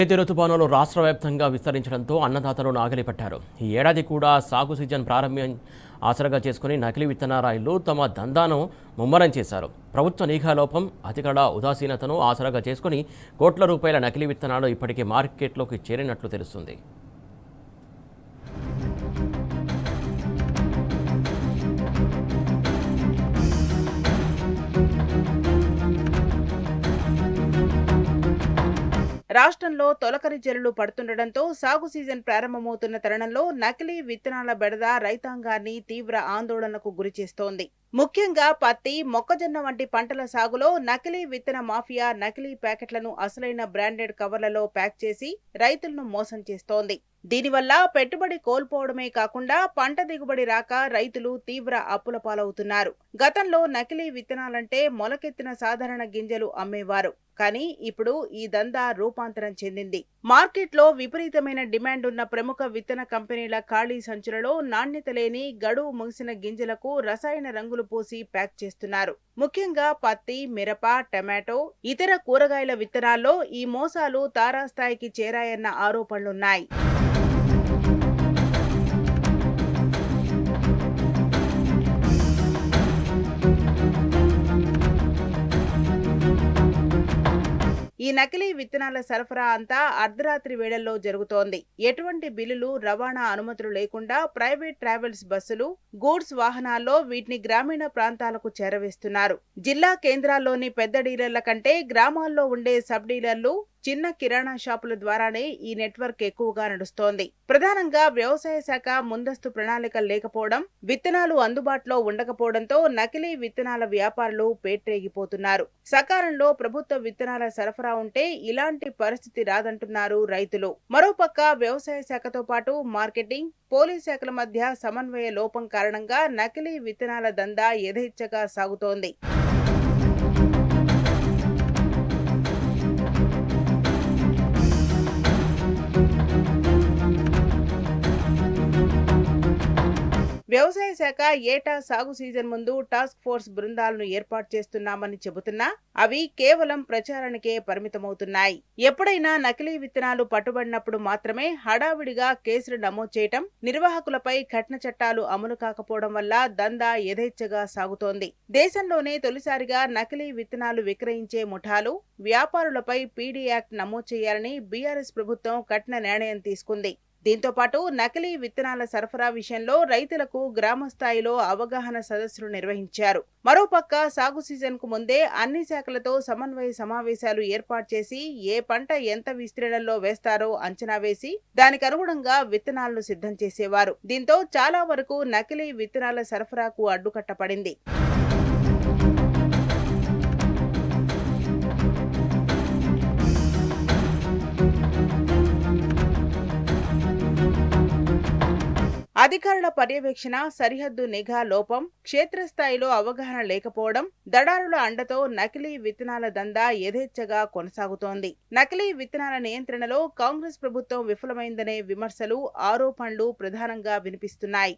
నైరుతి రుతుపవనాలు రాష్ట్ర వ్యాప్తంగా విస్తరించడంతో అన్నదాతలు నాగలి పట్టారు. ఈ ఏడాది కూడా సాగు సీజన్ ప్రారంభం ఆసరాగా చేసుకుని నకిలీ విత్తన రైళ్లు తమ దందాను ముమ్మరం చేశారు. ప్రభుత్వ నిఘా లోపం, అధికారుల ఉదాసీనతను ఆసరాగా చేసుకుని కోట్ల రూపాయల నకిలీ విత్తనాలు ఇప్పటికే మార్కెట్లోకి చేరినట్లు తెలుస్తుంది. రాష్ట్రంలో తొలకరి జల్లులు పడుతుండటంతో సాగు సీజన్ ప్రారంభమవుతున్న తరుణంలో నకిలీ విత్తనాల బెడద రైతాంగాన్ని తీవ్ర ఆందోళనకు గురిచేస్తోంది. ముఖ్యంగా పత్తి, మొక్కజొన్న వంటి పంటల సాగులో నకిలీ విత్తన మాఫియా నకిలీ ప్యాకెట్లను అసలైన బ్రాండెడ్ కవర్లలో ప్యాక్ చేసి రైతులను మోసం చేస్తోంది. దీనివల్ల పెట్టుబడి కోల్పోవడమే కాకుండా పంట దిగుబడి రాక రైతులు తీవ్ర అప్పుల పాలవుతున్నారు. గతంలో నకిలీ విత్తనాలంటే మొలకెత్తిన సాధారణ గింజలు అమ్మేవారు. కానీ ఇప్పుడు ఈ దందా రూపాంతరం చెందింది. మార్కెట్లో విపరీతమైన డిమాండ్ ఉన్న ప్రముఖ విత్తన కంపెనీల ఖాళీ సంచులలో నాణ్యత లేని, గడువు ముగిసిన గింజలకు రసాయన రంగులు పూసి ప్యాక్ చేస్తున్నారు. ముఖ్యంగా పత్తి, మిరప, టమాటో, ఇతర కూరగాయల విత్తనాల్లో ఈ మోసాలు తారాస్థాయికి చేరాయన్న ఆరోపణలున్నాయి. ఈ నకిలీ విత్తనాల సరఫరా అంతా అర్ధరాత్రి వేళల్లో జరుగుతోంది. ఎటువంటి బిల్లులు, రవాణా అనుమతులు లేకుండా ప్రైవేట్ ట్రావెల్స్ బస్సులు, గూడ్స్ వాహనాల్లో వీటిని గ్రామీణ ప్రాంతాలకు చేరవేస్తున్నారు. జిల్లా కేంద్రాల్లోని పెద్ద డీలర్ల కంటే గ్రామాల్లో ఉండే సబ్ డీలర్లు, చిన్న కిరాణా షాపుల ద్వారానే ఈ నెట్వర్క్ ఎక్కువగా నడుస్తోంది. ప్రధానంగా వ్యవసాయ శాఖ ముందస్తు ప్రణాళికలు లేకపోవడం, విత్తనాలు అందుబాటులో ఉండకపోవడంతో నకిలీ విత్తనాల వ్యాపారులు పేట్రేగిపోతున్నారు. సకాలంలో ప్రభుత్వ విత్తనాల సరఫరా ఉంటే ఇలాంటి పరిస్థితి రాదంటున్నారు రైతులు. మరోపక్క వ్యవసాయ శాఖతో పాటు మార్కెటింగ్, పోలీస్ శాఖల మధ్య సమన్వయ లోపం కారణంగా నకిలీ విత్తనాల దందా యథేచ్ఛగా సాగుతోంది. వ్యవసాయ శాఖ ఏటా సాగు సీజన్ ముందు టాస్క్ ఫోర్స్ బృందాలను ఏర్పాటు చేస్తున్నామని చెబుతున్నా అవి కేవలం ప్రచారానికే పరిమితమవుతున్నాయి. ఎప్పుడైనా నకిలీ విత్తనాలు పట్టుబడినప్పుడు మాత్రమే హడావిడిగా కేసులు నమోదు చేయటం, నిర్వాహకులపై కఠిన చట్టాలు అమలు కాకపోవడం వల్ల దందా యథేచ్ఛగా సాగుతోంది. దేశంలోనే తొలిసారిగా నకిలీ విత్తనాలు విక్రయించే ముఠాలు, వ్యాపారులపై పీడీ యాక్ట్ నమోదు చేయాలని బీఆర్ఎస్ ప్రభుత్వం కఠిన నిర్ణయం తీసుకుంది. దీంతో పాటు నకిలీ విత్తనాల సరఫరా విషయంలో రైతులకు గ్రామ స్థాయిలో అవగాహన సదస్సులు నిర్వహించారు. మరోపక్క సాగు సీజన్ కు ముందే అన్ని శాఖలతో సమన్వయ సమావేశాలు ఏర్పాటు చేసి ఏ పంట ఎంత విస్తీర్ణంలో వేస్తారో అంచనా వేసి దానికి అనుగుణంగా విత్తనాలను సిద్ధం చేసేవారు. దీంతో చాలా వరకు నకిలీ విత్తనాల సరఫరాకు అడ్డుకట్టపడింది. అధికారుల పర్యవేక్షణ, సరిహద్దు నిఘా లోపం, క్షేత్రస్థాయిలో అవగాహన లేకపోవడం, దళారుల అండతో నకిలీ విత్తనాల దందా యథేచ్ఛగా కొనసాగుతోంది. నకిలీ విత్తనాల నియంత్రణలో కాంగ్రెస్ ప్రభుత్వం విఫలమైందనే విమర్శలు, ఆరోపణలు ప్రధానంగా వినిపిస్తున్నాయి.